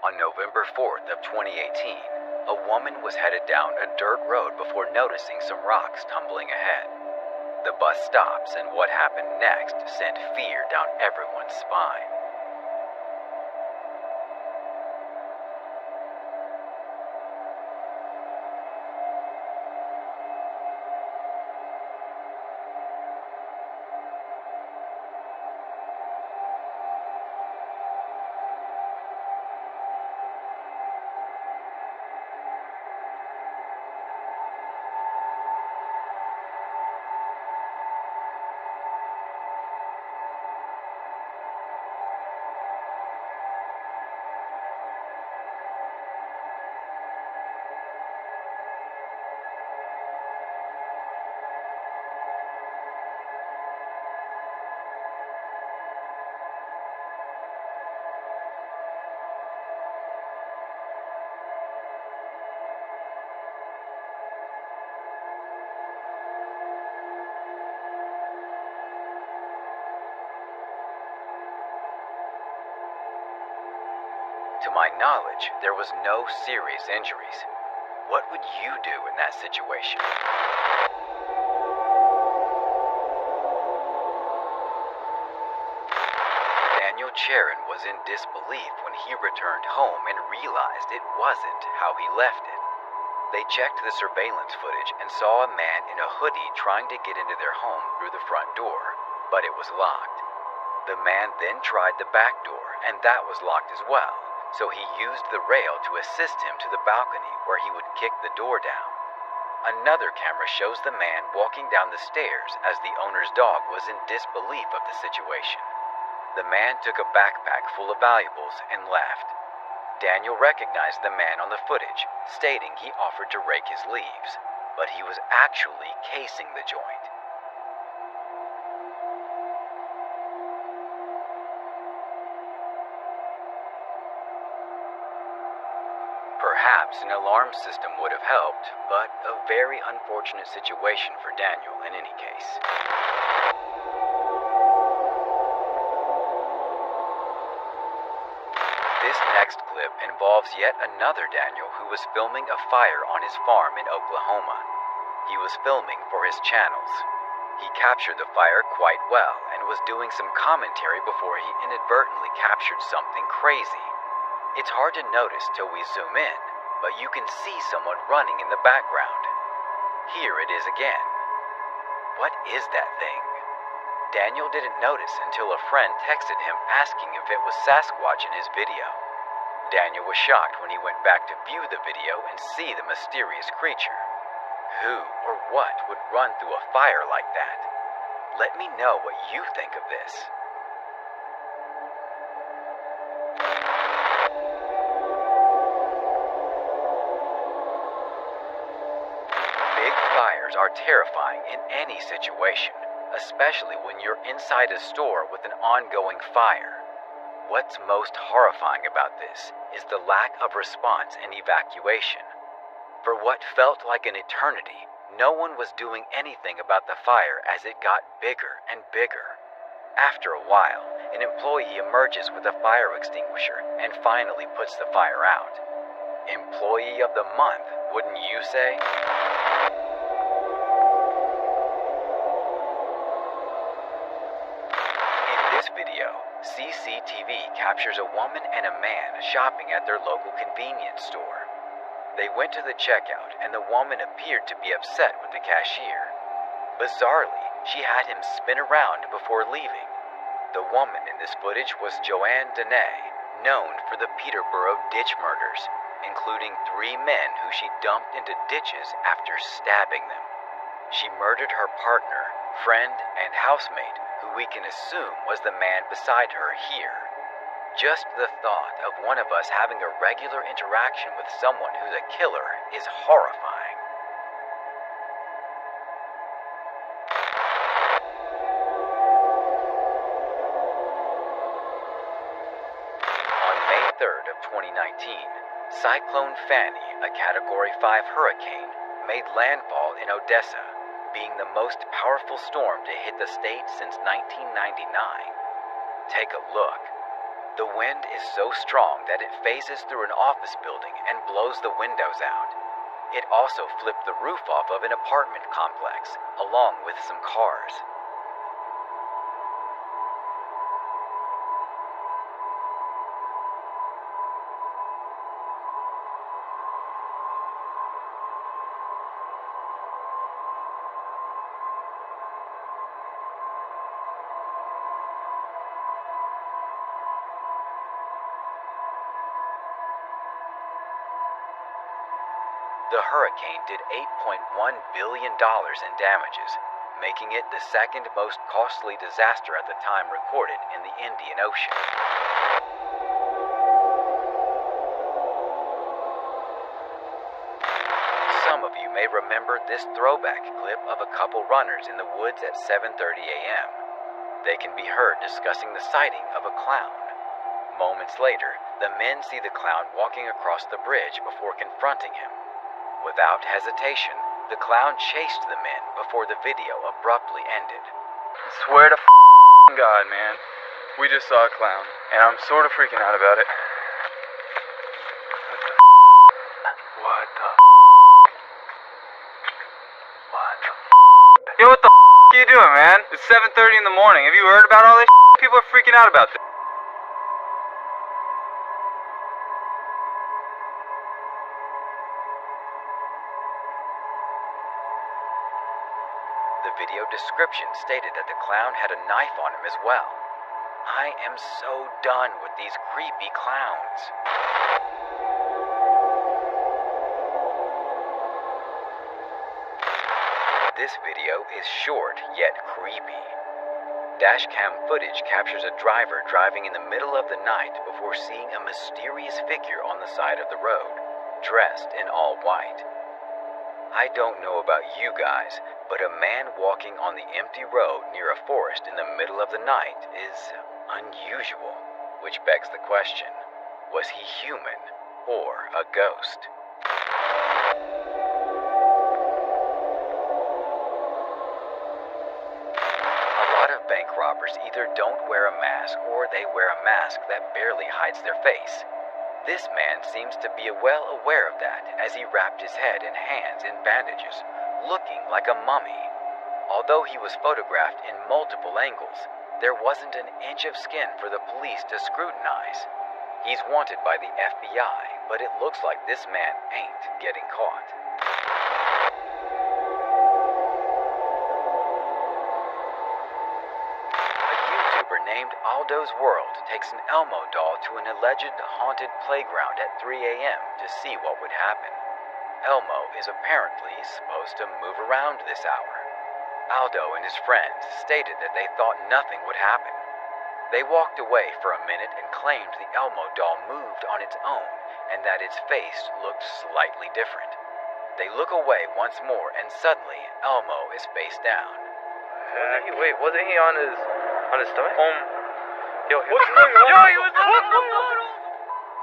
On November 4th of 2018, a woman was headed down a dirt road before noticing some rocks tumbling ahead. The bus stops, and what happened next sent fear down everyone's spine. To my knowledge, there was no serious injuries. What would you do in that situation? Daniel Charon was in disbelief when he returned home and realized it wasn't how he left it. They checked the surveillance footage and saw a man in a hoodie trying to get into their home through the front door, but it was locked. The man then tried the back door, and that was locked as well, so he used the rail to assist him to the balcony where he would kick the door down. Another camera shows the man walking down the stairs as the owner's dog was in disbelief of the situation. The man took a backpack full of valuables and left. Daniel recognized the man on the footage, stating he offered to rake his leaves, but he was actually casing the joint. Perhaps an alarm system would have helped, but a very unfortunate situation for Daniel in any case. This next clip involves yet another Daniel who was filming a fire on his farm in Oklahoma. He was filming for his channels. He captured the fire quite well and was doing some commentary before he inadvertently captured something crazy. It's hard to notice till we zoom in, but you can see someone running in the background. Here it is again. What is that thing? Daniel didn't notice until a friend texted him asking if it was Sasquatch in his video. Daniel was shocked when he went back to view the video and see the mysterious creature. Who or what would run through a fire like that? Let me know what you think of this. Big fires are terrifying in any situation, especially when you're inside a store with an ongoing fire. What's most horrifying about this is the lack of response and evacuation. For what felt like an eternity, no one was doing anything about the fire as it got bigger and bigger. After a while, an employee emerges with a fire extinguisher and finally puts the fire out. Employee of the month, wouldn't you say? In this video, CCTV captures a woman and a man shopping at their local convenience store. They went to the checkout and the woman appeared to be upset with the cashier. Bizarrely, she had him spin around before leaving. The woman in this footage was Joanne Dene, known for the Peterborough ditch murders, including 3 men who she dumped into ditches after stabbing them. She murdered her partner, friend, and housemate, who we can assume was the man beside her here. Just the thought of one of us having a regular interaction with someone who's a killer is horrifying. On May 3rd of 2019, Cyclone Fani, a Category 5 hurricane, made landfall in Odessa, being the most powerful storm to hit the state since 1999. Take a look. The wind is so strong that it phases through an office building and blows the windows out. It also flipped the roof off of an apartment complex, along with some cars. The hurricane did $8.1 billion in damages, making it the second most costly disaster at the time recorded in the Indian Ocean. Some of you may remember this throwback clip of a couple runners in the woods at 7:30 a.m. They can be heard discussing the sighting of a clown. Moments later, the men see the clown walking across the bridge before confronting him. Without hesitation, the clown chased the men before the video abruptly ended. Swear to God, man. We just saw a clown, and I'm sort of freaking out about it. What the Yo, what the are you doing, man? It's 7:30 in the morning. Have you heard about all this? People are freaking out about this. The video description stated that the clown had a knife on him as well. I am so done with these creepy clowns. This video is short yet creepy. Dashcam footage captures a driver driving in the middle of the night before seeing a mysterious figure on the side of the road, dressed in all white. I don't know about you guys, but a man walking on the empty road near a forest in the middle of the night is unusual, which begs the question, was he human or a ghost? A lot of bank robbers either don't wear a mask or they wear a mask that barely hides their face. This man seems to be well aware of that as he wrapped his head and hands in bandages, looking like a mummy. Although he was photographed in multiple angles, there wasn't an inch of skin for the police to scrutinize. He's wanted by the FBI, but it looks like this man ain't getting caught. Named Aldo's World takes an Elmo doll to an alleged haunted playground at 3 a.m. to see what would happen. Elmo is apparently supposed to move around this hour. Aldo and his friends stated that they thought nothing would happen. They walked away for a minute and claimed the Elmo doll moved on its own and that its face looked slightly different. They look away once more and suddenly Elmo is face down. Wasn't he on his stomach? Yo, he was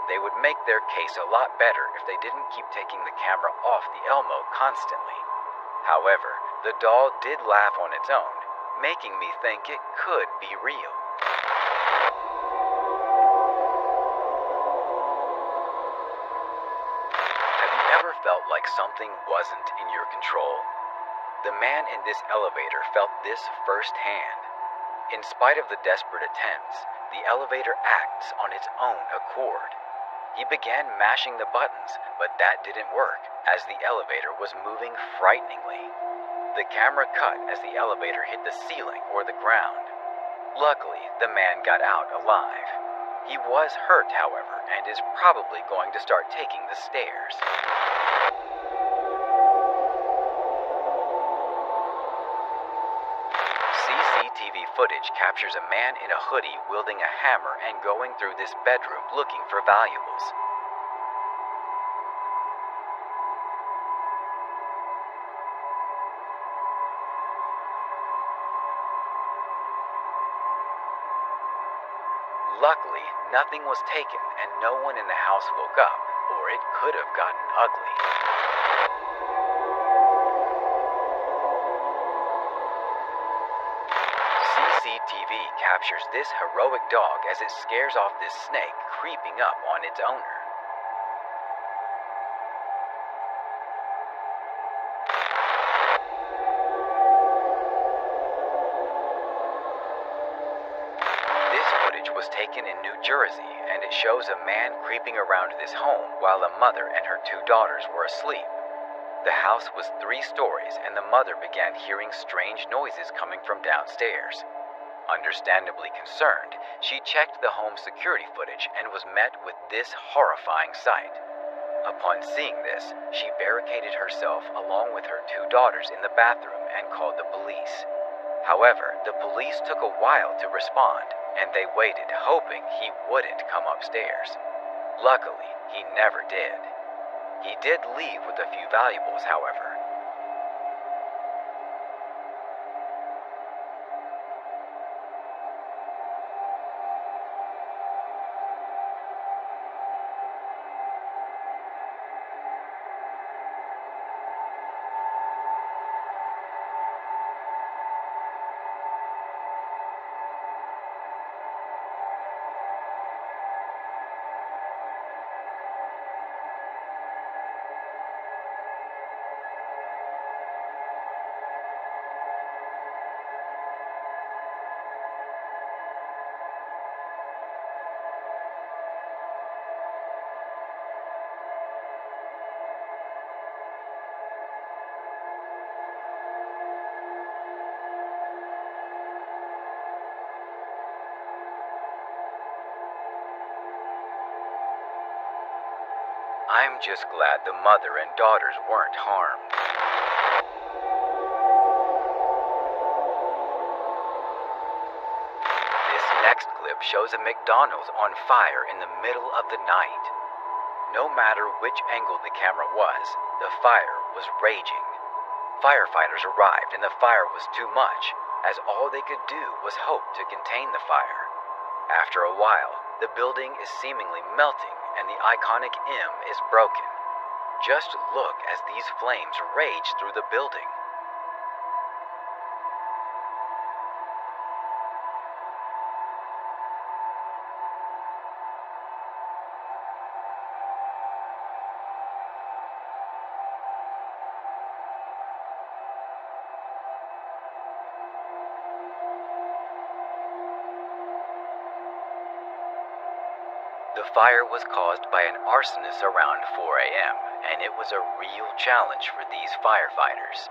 They would make their case a lot better if they didn't keep taking the camera off the Elmo constantly. However, the doll did laugh on its own, making me think it could be real. Have you ever felt like something wasn't in your control? The man in this elevator felt this firsthand. In spite of the desperate attempts, the elevator acts on its own accord. He began mashing the buttons, but that didn't work, as the elevator was moving frighteningly. The camera cut as the elevator hit the ceiling or the ground. Luckily, the man got out alive. He was hurt, however, and is probably going to start taking the stairs. CCTV footage captures a man in a hoodie wielding a hammer and going through this bedroom looking for valuables. Luckily, nothing was taken and no one in the house woke up, or it could have gotten ugly. CCTV captures this heroic dog as it scares off this snake creeping up on its owner. This footage was taken in New Jersey, and it shows a man creeping around this home while a mother and her 2 daughters were asleep. The house was 3 stories, and the mother began hearing strange noises coming from downstairs. Understandably concerned, she checked the home's security footage and was met with this horrifying sight. Upon seeing this, she barricaded herself along with her 2 daughters in the bathroom and called the police. However, the police took a while to respond, and they waited, hoping he wouldn't come upstairs. Luckily, he never did. He did leave with a few valuables, however. I'm just glad the mother and daughters weren't harmed. This next clip shows a McDonald's on fire in the middle of the night. No matter which angle the camera was, the fire was raging. Firefighters arrived and the fire was too much, as all they could do was hope to contain the fire. After a while, the building is seemingly melting and the iconic M is broken. Just look as these flames rage through the building. The fire was caused by an arsonist around 4 a.m., and it was a real challenge for these firefighters.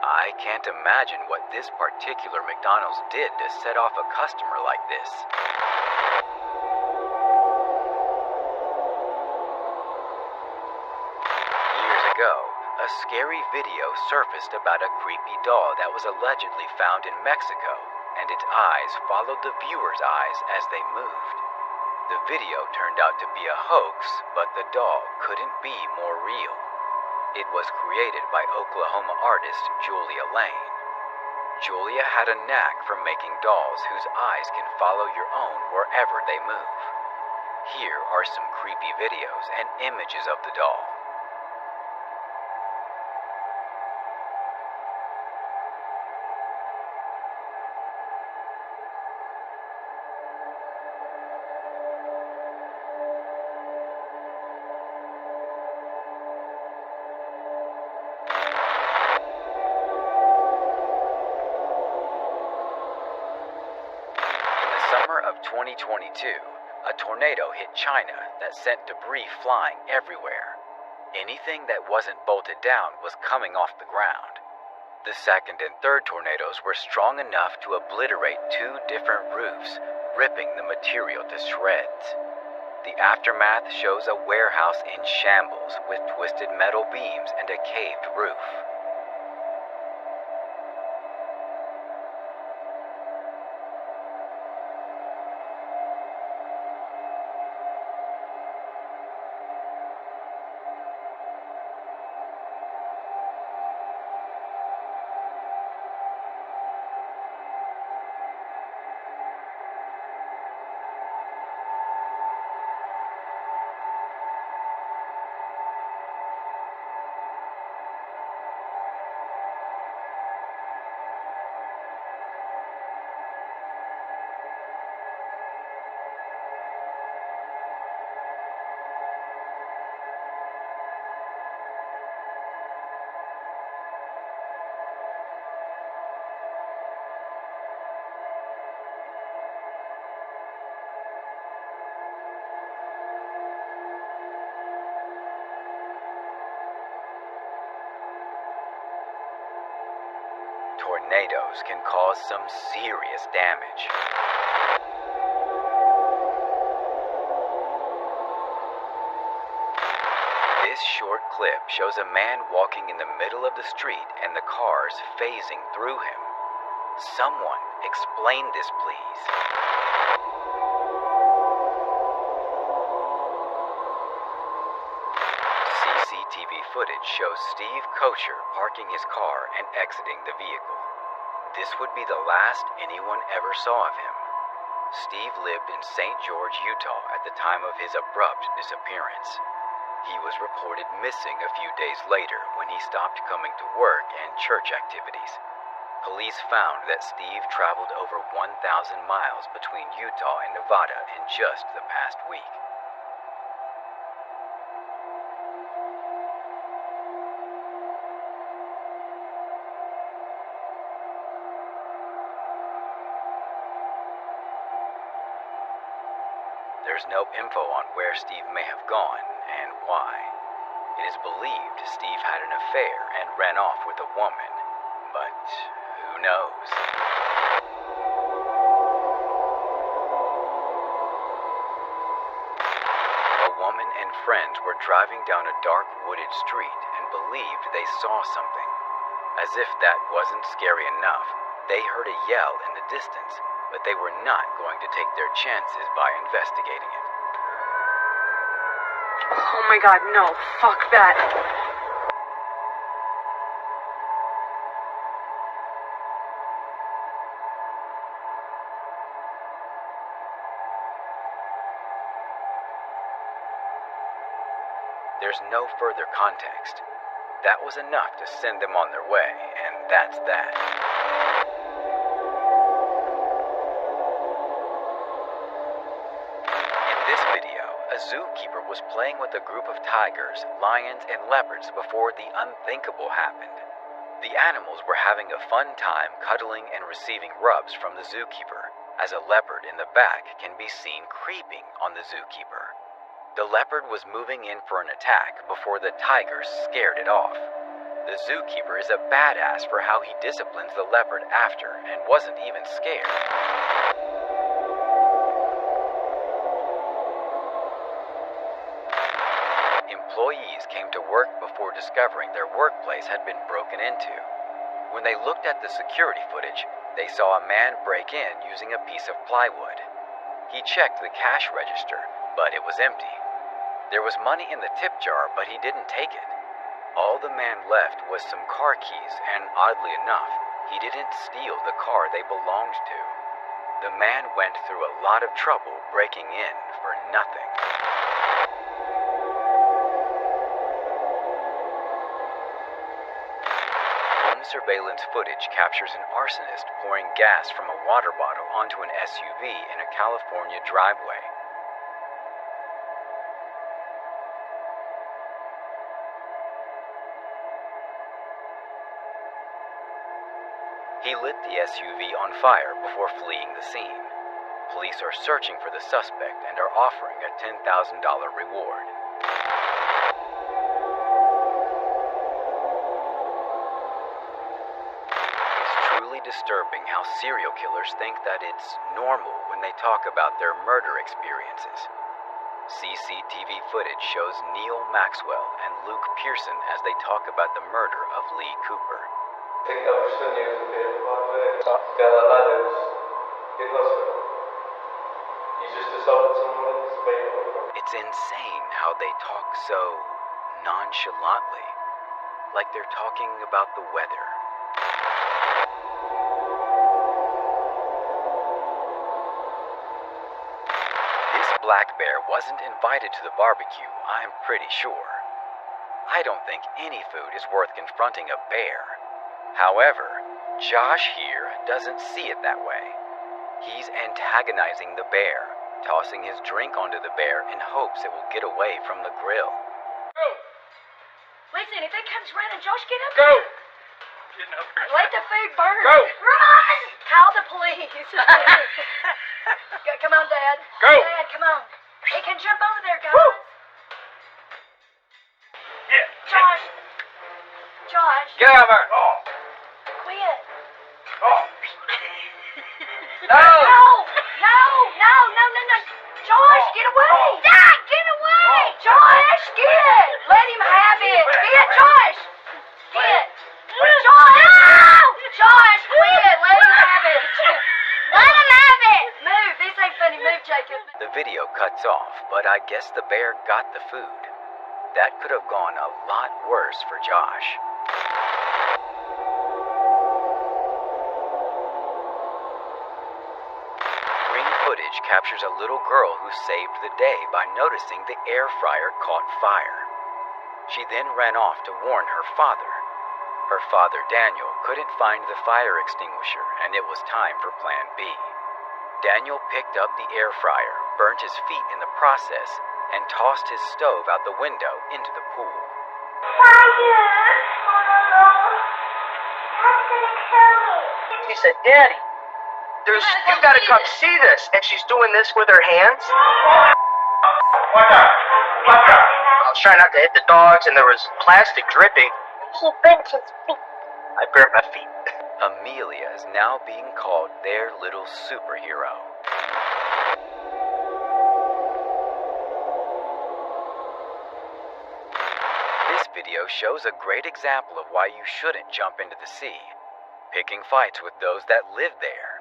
I can't imagine what this particular McDonald's did to set off a customer like this. Years ago, a scary video surfaced about a creepy doll that was allegedly found in Mexico, and its eyes followed the viewer's eyes as they moved. The video turned out to be a hoax, but the doll couldn't be more real. It was created by Oklahoma artist Julia Lane. Julia had a knack for making dolls whose eyes can follow your own wherever they move. Here are some creepy videos and images of the doll. Of 2022, a tornado hit China that sent debris flying everywhere. Anything that wasn't bolted down was coming off the ground. The second and third tornadoes were strong enough to obliterate 2 different roofs, ripping the material to shreds. The aftermath shows a warehouse in shambles with twisted metal beams and a caved roof. tornadoes can cause some serious damage. This short clip shows a man walking in the middle of the street and the cars phasing through him. Someone explain this, please. CCTV footage shows Steve Kocher parking his car and exiting the vehicle. This would be the last anyone ever saw of him. Steve lived in St. George, Utah at the time of his abrupt disappearance. He was reported missing a few days later when he stopped coming to work and church activities. Police found that Steve traveled over 1,000 miles between Utah and Nevada in just the past week. There's no info on where Steve may have gone and why. It is believed Steve had an affair and ran off with a woman, but who knows? A woman and friends were driving down a dark wooded street and believed they saw something. As if that wasn't scary enough, they heard a yell in the distance, but they were not going to take their chances by investigating it. Oh my God, no, fuck that. There's no further context. That was enough to send them on their way, and that's that. A zookeeper was playing with a group of tigers, lions, and leopards before the unthinkable happened. The animals were having a fun time cuddling and receiving rubs from the zookeeper, as a leopard in the back can be seen creeping on the zookeeper. The leopard was moving in for an attack before the tigers scared it off. The zookeeper is a badass for how he disciplines the leopard after and wasn't even scared. Employees came to work before discovering their workplace had been broken into. When they looked at the security footage, they saw a man break in using a piece of plywood. He checked the cash register, but it was empty. There was money in the tip jar, but he didn't take it. All the man left was some car keys, and oddly enough, he didn't steal the car they belonged to. The man went through a lot of trouble breaking in for nothing. Surveillance footage captures an arsonist pouring gas from a water bottle onto an SUV in a California driveway. He lit the SUV on fire before fleeing the scene. Police are searching for the suspect and are offering a $10,000 reward. Disturbing how serial killers think that it's normal when they talk about their murder experiences. CCTV footage shows Neil Maxwell and Luke Pearson as they talk about the murder of Lee Cooper. It's insane how they talk so nonchalantly, like they're talking about the weather. Black Bear wasn't invited to the barbecue, I'm pretty sure. I don't think any food is worth confronting a bear. However, Josh here doesn't see it that way. He's antagonizing the bear, tossing his drink onto the bear in hopes it will get away from the grill. Go! Listen, if it comes running, Josh, get up. Go! Getting up. Let the food burn. Go! Run! Call the police. Come on, Dad. Go! Dad, come on. He can jump over there, guys. Woo! Yeah. Josh. Josh. Get out of there. Oh. Quit. Josh! Quit! Josh! No! Josh, quit! Let him have it! Let him have it! Move! This ain't funny. Move, Jacob. The video cuts off, but I guess the bear got the food. That could have gone a lot worse for Josh. Ring footage captures a little girl who saved the day by noticing the air fryer caught fire. She then ran off to warn her father. Her father, Daniel, couldn't find the fire extinguisher, and it was time for Plan B. Daniel picked up the air fryer, burnt his feet in the process, and tossed his stove out the window into the pool. She said, Daddy, you gotta come see this. And she's doing this with her hands. I was trying not to hit the dogs, and there was plastic dripping. He burnt his feet. I burnt my feet. Amelia is now being called their little superhero. This video shows a great example of why you shouldn't jump into the sea, picking fights with those that live there.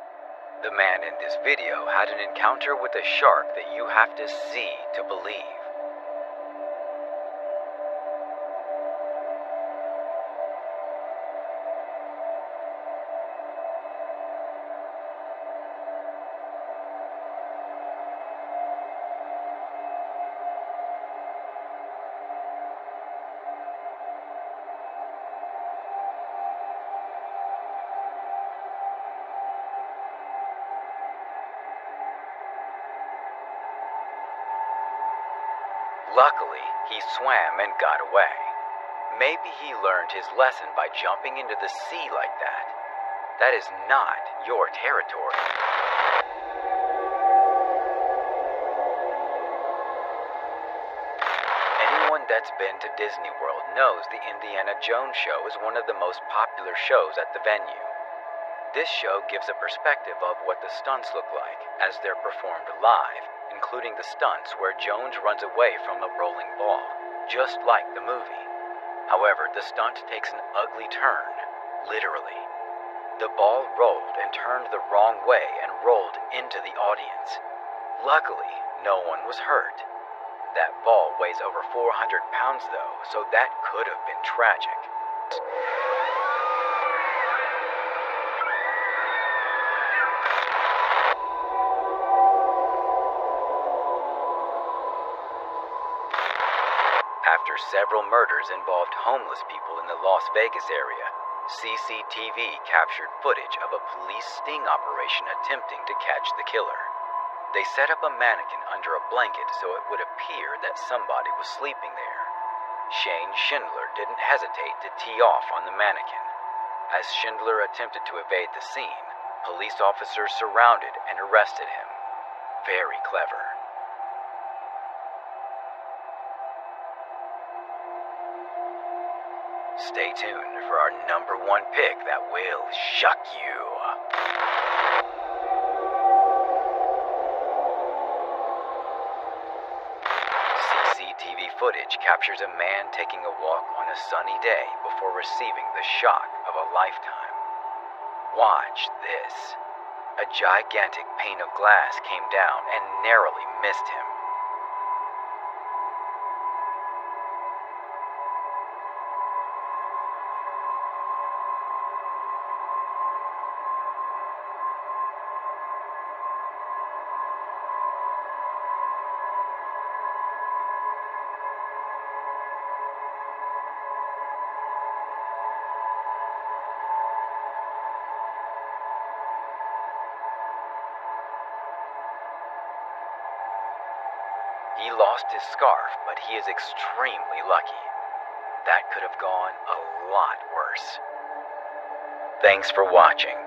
The man in this video had an encounter with a shark that you have to see to believe. Luckily, he swam and got away. Maybe he learned his lesson by jumping into the sea like that. That is not your territory. Anyone that's been to Disney World knows the Indiana Jones show is one of the most popular shows at the venue. This show gives a perspective of what the stunts look like as they're performed live, including the stunts where Jones runs away from a rolling ball, just like the movie. However, the stunt takes an ugly turn, literally. The ball rolled and turned the wrong way and rolled into the audience. Luckily, no one was hurt. That ball weighs over 400 pounds though, so that could have been tragic. After several murders involved homeless people in the Las Vegas area, CCTV captured footage of a police sting operation attempting to catch the killer. They set up a mannequin under a blanket so it would appear that somebody was sleeping there. Shane Schindler didn't hesitate to tee off on the mannequin. As Schindler attempted to evade the scene, police officers surrounded and arrested him. Very clever. Stay tuned for our #1 pick that will shock you. CCTV footage captures a man taking a walk on a sunny day before receiving the shock of a lifetime. Watch this. A gigantic pane of glass came down and narrowly missed him. He lost his scarf, but he is extremely lucky. That could have gone a lot worse. Thanks for watching.